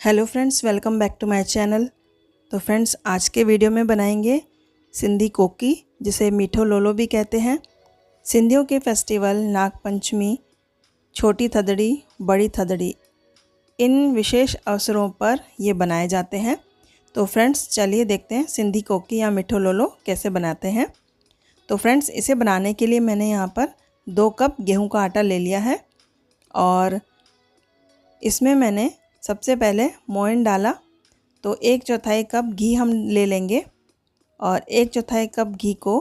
Hello friends, welcome back to my channel. तो friends, आज के वीडियो में बनाएंगे सिंधी कोकी, जिसे मीठो लोलो भी कहते हैं। सिंधियों के फेस्टिवल नाग पंचमी, छोटी थदड़ी, बड़ी थदड़ी, इन विशेष अवसरों पर ये बनाए जाते हैं। तो फ्रेंड्स, चलिए देखते हैं सिंधी कोकी या मीठो लोलो कैसे बनाते हैं। तो फ्रेंड्स, इसे बनाने के लिए मैंने यहाँ पर 2 कप गेहूं का आटा ले लिया है और इसमें मैंने सबसे पहले मोयन डाला। तो 1/4 कप घी हम ले लेंगे और 1/4 कप घी को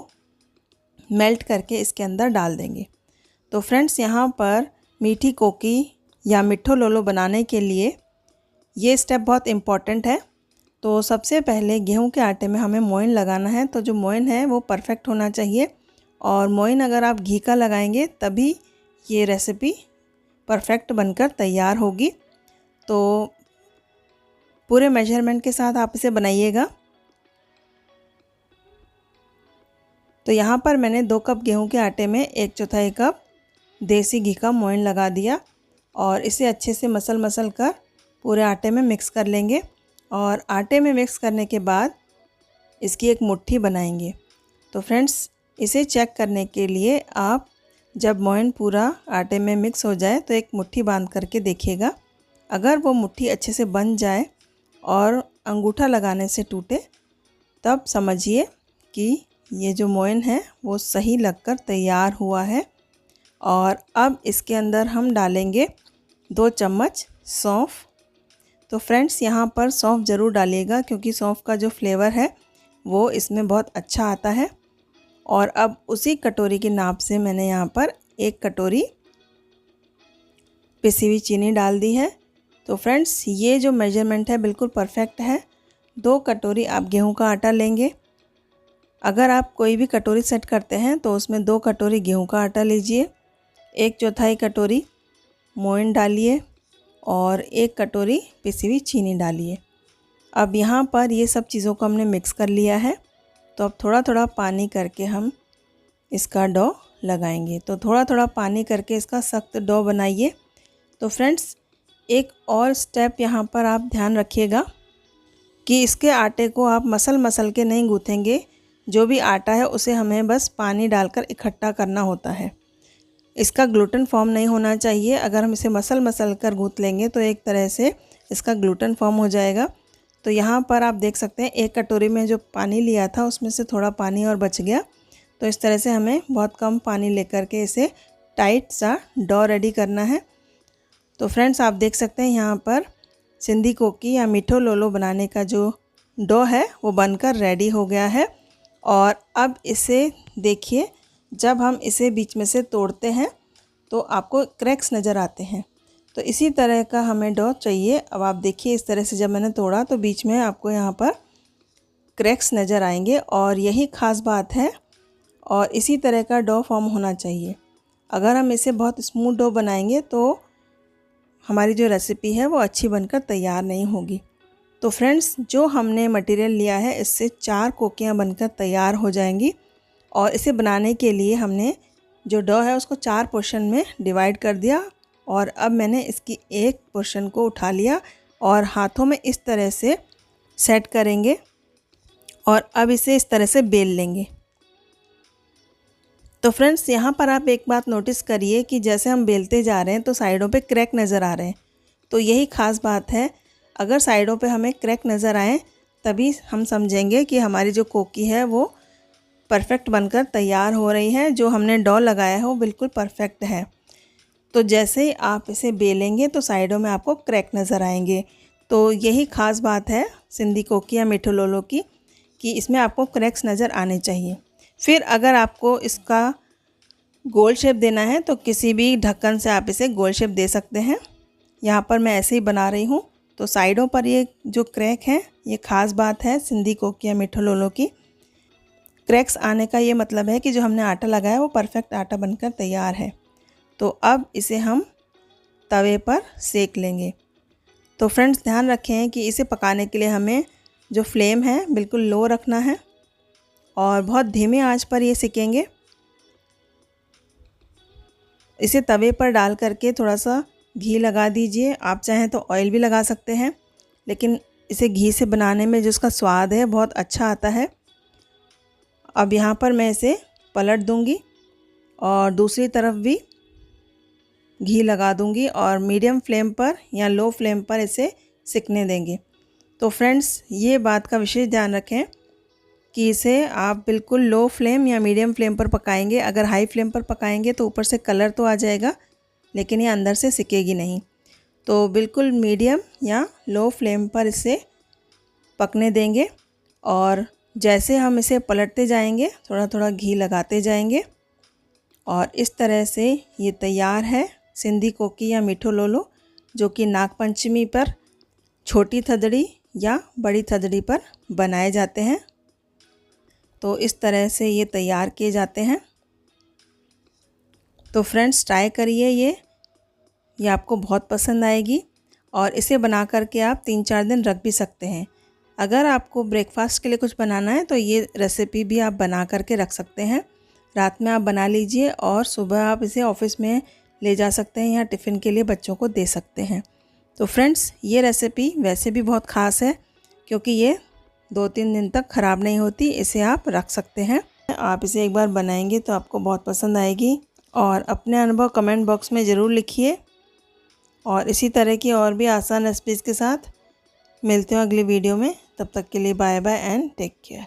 मेल्ट करके इसके अंदर डाल देंगे। तो फ्रेंड्स, यहाँ पर मीठी कोकी या मिठो लोलो बनाने के लिए ये स्टेप बहुत इम्पॉर्टेंट है। तो सबसे पहले गेहूं के आटे में हमें मोयन लगाना है। तो जो मोयन है वो परफेक्ट होना चाहिए और मोयन अगर आप घी का लगाएंगे तभी ये रेसिपी परफेक्ट बनकर तैयार होगी। तो पूरे मेजरमेंट के साथ आप इसे बनाइएगा। तो यहाँ पर मैंने 2 कप गेहूं के आटे में 1/4 कप देसी घी का मोयन लगा दिया और इसे अच्छे से मसल कर पूरे आटे में मिक्स कर लेंगे। और आटे में मिक्स करने के बाद इसकी एक मुट्ठी बनाएंगे। तो फ्रेंड्स, इसे चेक करने के लिए आप जब मोयन पूरा आटे में मिक्स हो जाए तो एक मुट्ठी बांध करके देखिएगा। अगर वो मुट्ठी अच्छे से बन जाए और अंगूठा लगाने से टूटे, तब समझिए कि ये जो मोयन है वो सही लगकर तैयार हुआ है। और अब इसके अंदर हम डालेंगे 2 चम्मच सौंफ। तो फ्रेंड्स, यहाँ पर सौंफ ज़रूर डालिएगा क्योंकि सौंफ का जो फ्लेवर है वो इसमें बहुत अच्छा आता है। और अब उसी कटोरी की नाप से मैंने यहाँ पर 1 कटोरी पिसी हुई चीनी डाल दी है। तो फ्रेंड्स, ये जो मेजरमेंट है बिल्कुल परफेक्ट है। 2 कटोरी आप गेहूं का आटा लेंगे। अगर आप कोई भी कटोरी सेट करते हैं तो उसमें 2 कटोरी गेहूं का आटा लीजिए, 1/4 कटोरी मोयन डालिए और 1 कटोरी पिसी हुई चीनी डालिए। अब यहाँ पर ये सब चीज़ों को हमने मिक्स कर लिया है। तो अब थोड़ा थोड़ा पानी करके हम इसका डो लगाएंगे। तो थोड़ा थोड़ा पानी करके इसका सख्त डो बनाइए। तो फ्रेंड्स, एक और स्टेप यहाँ पर आप ध्यान रखिएगा कि इसके आटे को आप मसल के नहीं गूँथेंगे। जो भी आटा है उसे हमें बस पानी डालकर इकट्ठा करना होता है। इसका ग्लूटेन फॉर्म नहीं होना चाहिए। अगर हम इसे मसल कर गूँथ लेंगे तो एक तरह से इसका ग्लूटेन फॉर्म हो जाएगा। तो यहाँ पर आप देख सकते हैं 1 कटोरी में जो पानी लिया था उसमें से थोड़ा पानी और बच गया। तो इस तरह से हमें बहुत कम पानी लेकर के इसे टाइट सा डो रेडी करना है। तो फ्रेंड्स, आप देख सकते हैं यहाँ पर सिंधी कोकी या मीठो लोलो बनाने का जो डो है वो बनकर रेडी हो गया है। और अब इसे देखिए, जब हम इसे बीच में से तोड़ते हैं तो आपको क्रैक्स नज़र आते हैं। तो इसी तरह का हमें डो चाहिए। अब आप देखिए, इस तरह से जब मैंने तोड़ा तो बीच में आपको यहाँ पर क्रैक्स नज़र आएंगे और यही ख़ास बात है। और इसी तरह का डो फॉर्म होना चाहिए। अगर हम इसे बहुत स्मूथ डो बनाएंगे तो हमारी जो रेसिपी है वो अच्छी बनकर तैयार नहीं होगी। तो फ्रेंड्स, जो हमने मटेरियल लिया है इससे 4 कोकियाँ बनकर तैयार हो जाएंगी। और इसे बनाने के लिए हमने जो डो है उसको 4 पोर्शन में डिवाइड कर दिया। और अब मैंने इसकी एक पोर्शन को उठा लिया और हाथों में इस तरह से सेट करेंगे और अब इसे इस तरह से बेल लेंगे। तो फ्रेंड्स, यहाँ पर आप एक बात नोटिस करिए कि जैसे हम बेलते जा रहे हैं तो साइडों पे क्रैक नज़र आ रहे हैं। तो यही ख़ास बात है। अगर साइडों पे हमें क्रैक नज़र आए तभी हम समझेंगे कि हमारी जो कोकी है वो परफेक्ट बनकर तैयार हो रही है। जो हमने डो लगाया है वो बिल्कुल परफेक्ट है। तो जैसे ही आप इसे बेलेंगे तो साइडों में आपको क्रैक नज़र आएंगे। तो यही ख़ास बात है सिंधी कोकी या मीठो लोलो की, कि इसमें आपको क्रैक्स नज़र आने चाहिए। फिर अगर आपको इसका गोल शेप देना है तो किसी भी ढक्कन से आप इसे गोल शेप दे सकते हैं। यहाँ पर मैं ऐसे ही बना रही हूँ। तो साइडों पर ये जो क्रैक है ये ख़ास बात है सिंधी कोकी या मीठो लोलो की। क्रैक्स आने का ये मतलब है कि जो हमने आटा लगाया वो परफेक्ट आटा बनकर तैयार है। तो अब इसे हम तवे पर सेक लेंगे। तो फ्रेंड्स, ध्यान रखें कि इसे पकाने के लिए हमें जो फ्लेम है बिल्कुल लो रखना है और बहुत धीमे आंच पर ये सेकेंगे। इसे तवे पर डाल करके थोड़ा सा घी लगा दीजिए। आप चाहें तो ऑयल भी लगा सकते हैं। लेकिन इसे घी से बनाने में जो इसका स्वाद है बहुत अच्छा आता है। अब यहाँ पर मैं इसे पलट दूँगी और दूसरी तरफ भी घी लगा दूँगी और मीडियम फ्लेम पर या लो फ्लेम पर इसे सिकने देंगे। तो फ्रेंड्स, ये बात का विशेष ध्यान रखें कि इसे आप बिल्कुल लो फ्लेम या मीडियम फ्लेम पर पकाएंगे। अगर हाई फ्लेम पर पकाएंगे तो ऊपर से कलर तो आ जाएगा, लेकिन ये अंदर से सिकेगी नहीं। तो बिल्कुल मीडियम या लो फ्लेम पर इसे पकने देंगे और जैसे हम इसे पलटते जाएंगे, थोड़ा थोड़ा घी लगाते जाएंगे और इस तरह से ये तैयार है सिंधी कोकी या मीठो लोलो, जो कि नागपंचमी पर छोटी थदड़ी या बड़ी थदड़ी पर बनाए जाते हैं। तो इस तरह से ये तैयार किए जाते हैं। तो फ्रेंड्स, ट्राई करिए, ये आपको बहुत पसंद आएगी और इसे बना करके आप 3-4 दिन रख भी सकते हैं। अगर आपको ब्रेकफास्ट के लिए कुछ बनाना है तो ये रेसिपी भी आप बना करके रख सकते हैं। रात में आप बना लीजिए और सुबह आप इसे ऑफिस में ले जा सकते हैं या टिफ़िन के लिए बच्चों को दे सकते हैं। तो फ्रेंड्स, ये रेसिपी वैसे भी बहुत ख़ास है क्योंकि ये 2-3 दिन तक ख़राब नहीं होती। इसे आप रख सकते हैं। आप इसे एक बार बनाएंगे तो आपको बहुत पसंद आएगी और अपने अनुभव कमेंट बॉक्स में ज़रूर लिखिए। और इसी तरह की और भी आसान रेसिपीज़ के साथ मिलते हैं अगली वीडियो में। तब तक के लिए bye bye and take care.